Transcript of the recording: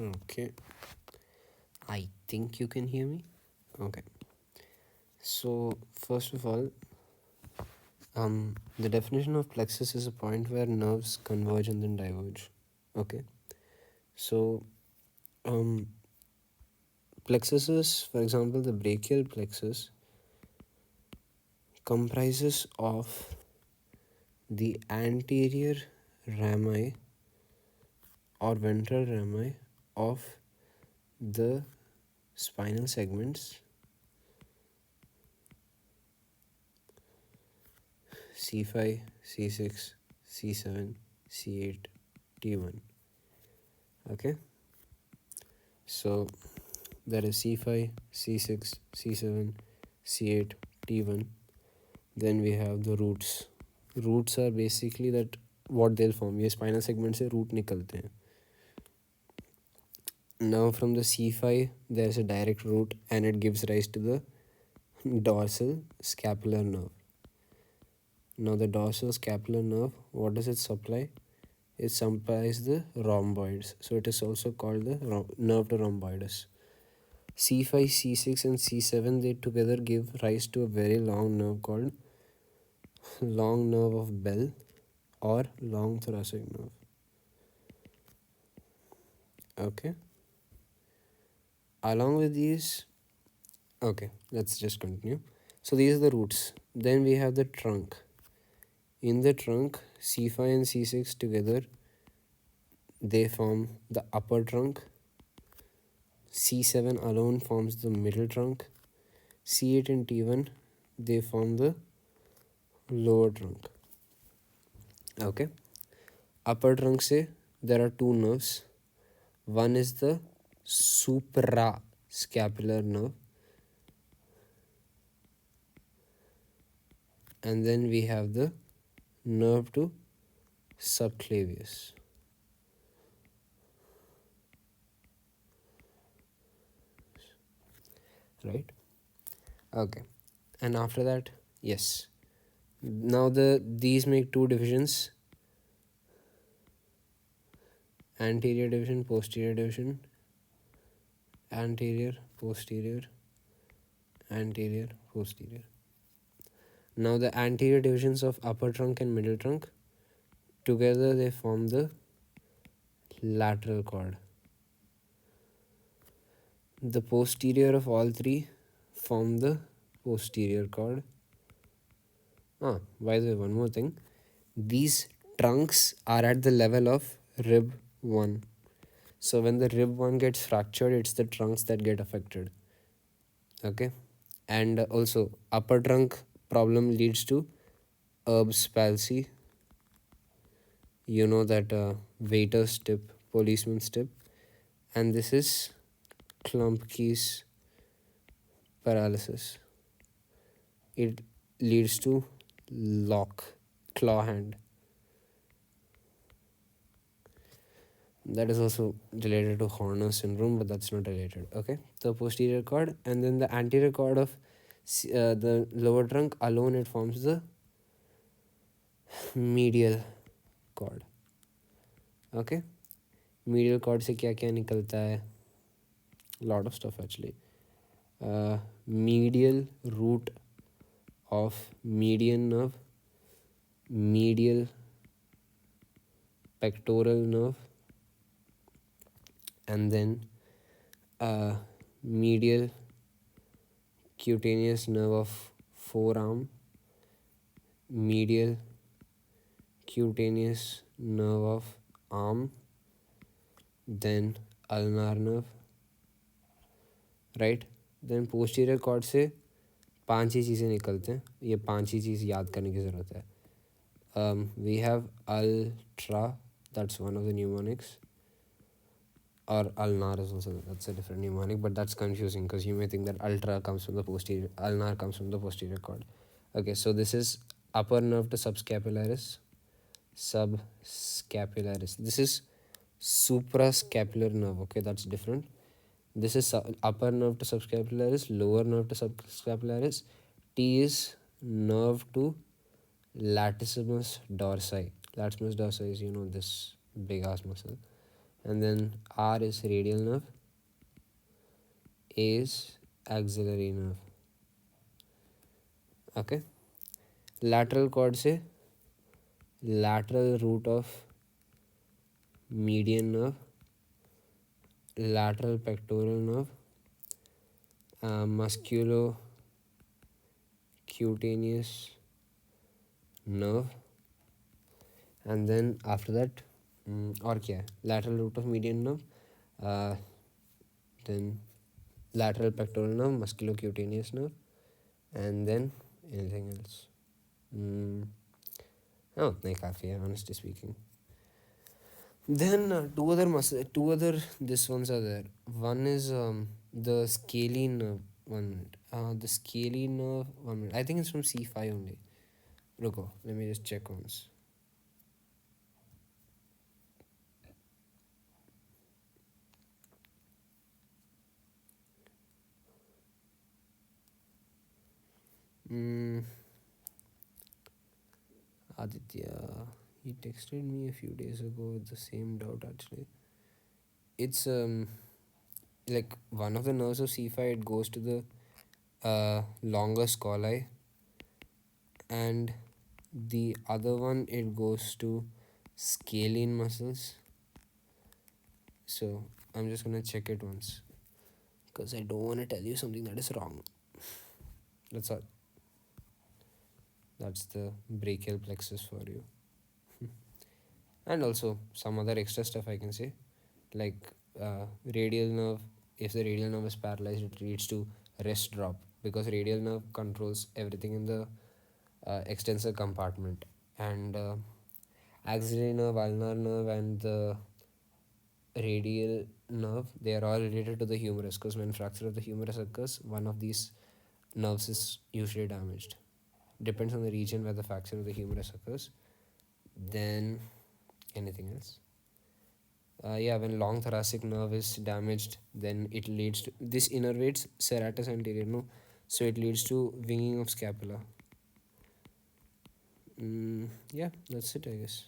Okay, I think you can hear me. Okay, so first of all, the definition of plexus is a point where nerves converge and then diverge. Okay, so um, plexuses, for example, the brachial plexus comprises of the anterior rami or ventral rami of the spinal segments C5, C6, C7, C8, T1. Okay, so that is C5, C6, C7, C8, T1. Then we have the roots. Roots are basically that what they'll form. ये spinal segment से root निकलते हैं. Now from the C5 there's a direct root and it gives rise to the dorsal scapular nerve. Now the dorsal scapular nerve, what does it supply? It supplies the rhomboids. So it is also called the nerve to rhomboidus. C5, C6 and C7, they together give rise to a very long nerve called long nerve of Bell or long thoracic nerve. Okay. Along with these, okay, let's just continue. So these are the roots. Then we have the trunk. In the trunk, C5 and C6 together, they form the upper trunk. C7 alone forms the middle trunk. C8 and T1, they form the lower trunk. Okay. Upper trunk say there are two nerves. One is the suprascapular nerve, and then we have the nerve to subclavius. Right? Okay. And after that, yes. Now these make two divisions. Anterior division, posterior division, anterior, posterior, anterior, posterior. Now the anterior divisions of upper trunk and middle trunk, together they form the lateral cord. The posterior of all three form the posterior cord. By the way, one more thing. These trunks are at the level of rib 1. So when the rib 1 gets fractured, it's the trunks that get affected. Okay. And also upper trunk problem leads to Erb's palsy. You know that waiter's tip, policeman's tip. And this is Klumpke's paralysis. It leads to claw hand. That is also related to Horner syndrome, but that's not related. Okay, the posterior cord, and then the anterior cord of the lower trunk alone, it forms the medial cord. Okay, medial cord से क्या क्या निकलता है? Lot of stuff actually. Medial root of median nerve, medial pectoral nerve, and then medial cutaneous nerve of forearm, medial cutaneous nerve of arm, then ulnar nerve, right? Then posterior cord से 5 ही चीज़ें निकलते हैं. ये 5 ही चीज़ याद करने की ज़रूरत है. We have ultra, that's one of the mnemonics, or ulnar is also, that's a different mnemonic, but that's confusing because you may think that ultra comes from the posterior, ulnar comes from the posterior cord. Okay, so this is upper nerve to subscapularis. This is suprascapular nerve. Okay, that's different. This is upper nerve to subscapularis, lower nerve to subscapularis. T is nerve to latissimus dorsi. Latissimus dorsi is, this big ass muscle. And then R is radial nerve, A is axillary nerve. Okay. Lateral cord से lateral root of median nerve, lateral pectoral nerve, musculocutaneous nerve, and then after that और क्या है, lateral root of median nerve, then lateral pectoral nerve, musculocutaneous nerve, and then anything else. Oh, नहीं काफ़ी है honestly speaking. Then two other this ones are there. One is the scalene nerve. 1 minute. The scalene nerve. 1 minute. I think it's from C5 only. Ruko, let me just check once. Aditya, he texted me a few days ago with the same doubt actually. It's like one of the nerves of C5, it goes to the longus colli, and the other one it goes to scalene muscles. So I'm just gonna check it once because I don't want to tell you something that is wrong. That's all. That's the brachial plexus for you. And also some other extra stuff I can say, like radial nerve. If the radial nerve is paralyzed, it leads to rest drop because radial nerve controls everything in the extensor compartment, and axillary nerve, ulnar nerve, and the radial nerve, they are all related to the humerus, because when fracture of the humerus occurs, one of these nerves is usually damaged. Depends on the region where the fracture of the humerus occurs. Then anything else? Yeah, when long thoracic nerve is damaged, then it leads to this innervates serratus anterior, no, so it leads to winging of scapula. Yeah, that's it, I guess.